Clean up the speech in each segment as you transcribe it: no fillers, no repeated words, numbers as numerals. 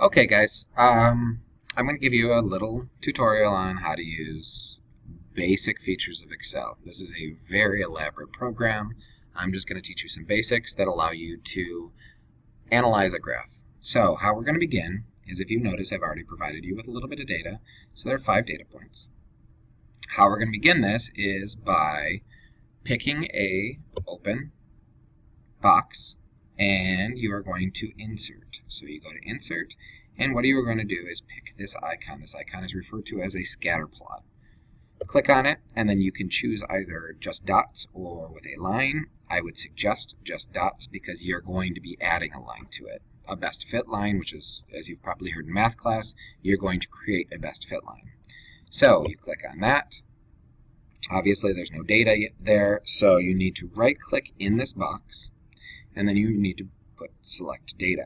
Okay, guys, I'm going to give you a little tutorial on how to use basic features of Excel. This is a very elaborate program. I'm just going to teach you some basics that allow you to analyze a graph. So how we're going to begin is, if you notice, I've already provided you with a little bit of data. So there are 5 data points. How we're going to begin this is by picking a open box, and you are going to insert. So you go to insert, and what you're going to do is pick this icon. This icon is referred to as a scatter plot. Click on it, and then you can choose either just dots or with a line. I would suggest just dots because you're going to be adding a line to it. A best fit line, which is, as you've probably heard in math class, you're going to create a best fit line. So you click on that. Obviously there's no data yet there, so you need to right click in this box, and then you need to select data.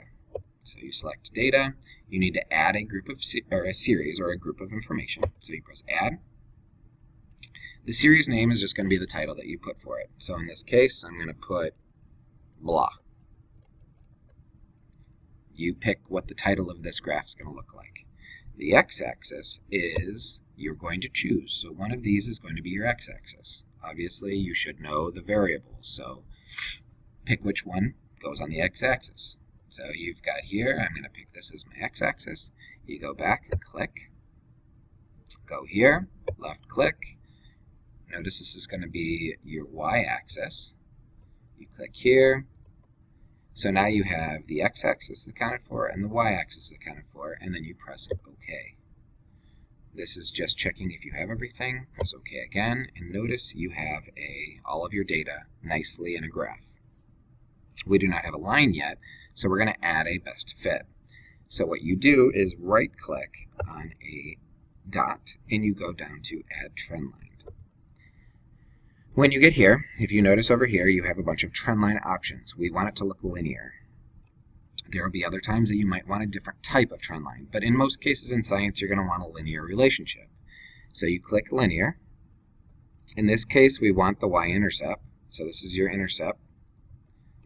So you select data. You need to add a group of a series or a group of information. So you press add. The series name is just going to be the title that you put for it. So in this case, I'm going to put blah. You pick what the title of this graph is going to look like. The x-axis is you're going to choose. So one of these is going to be your x-axis. Obviously, you should know the variables. So pick which one goes on the x-axis. So you've got here, I'm going to pick this as my x-axis. You go back, click, go here, left click. Notice this is going to be your y-axis. You click here. So now you have the x-axis accounted for and the y-axis accounted for, and then you press OK. This is just checking if you have everything. Press OK again, and notice you have all of your data nicely in a graph. We do not have a line yet, so we're going to add a best fit. So what you do is right-click on a dot, and you go down to Add Trend Line. When you get here, if you notice over here, you have a bunch of trend line options. We want it to look linear. There will be other times that you might want a different type of trend line, but in most cases in science, you're going to want a linear relationship. So you click linear. In this case, we want the y-intercept. So this is your intercept.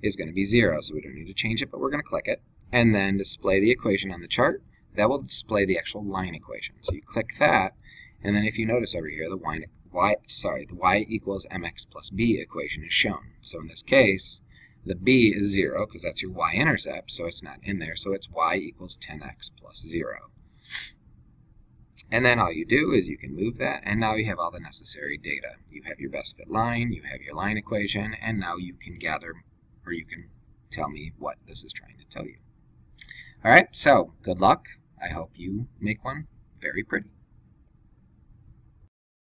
Is going to be 0, so we don't need to change it, but we're going to click it, and then display the equation on the chart. That will display the actual line equation. So you click that, and then if you notice over here, the y equals mx plus b equation is shown. So in this case, the b is 0 because that's your y-intercept, so it's not in there. So it's y equals 10x plus 0. And then all you do is you can move that, and now you have all the necessary data. You have your best fit line, you have your line equation, and now you can gather, or you can tell me what this is trying to tell you. All right, so good luck. I hope you make one very pretty.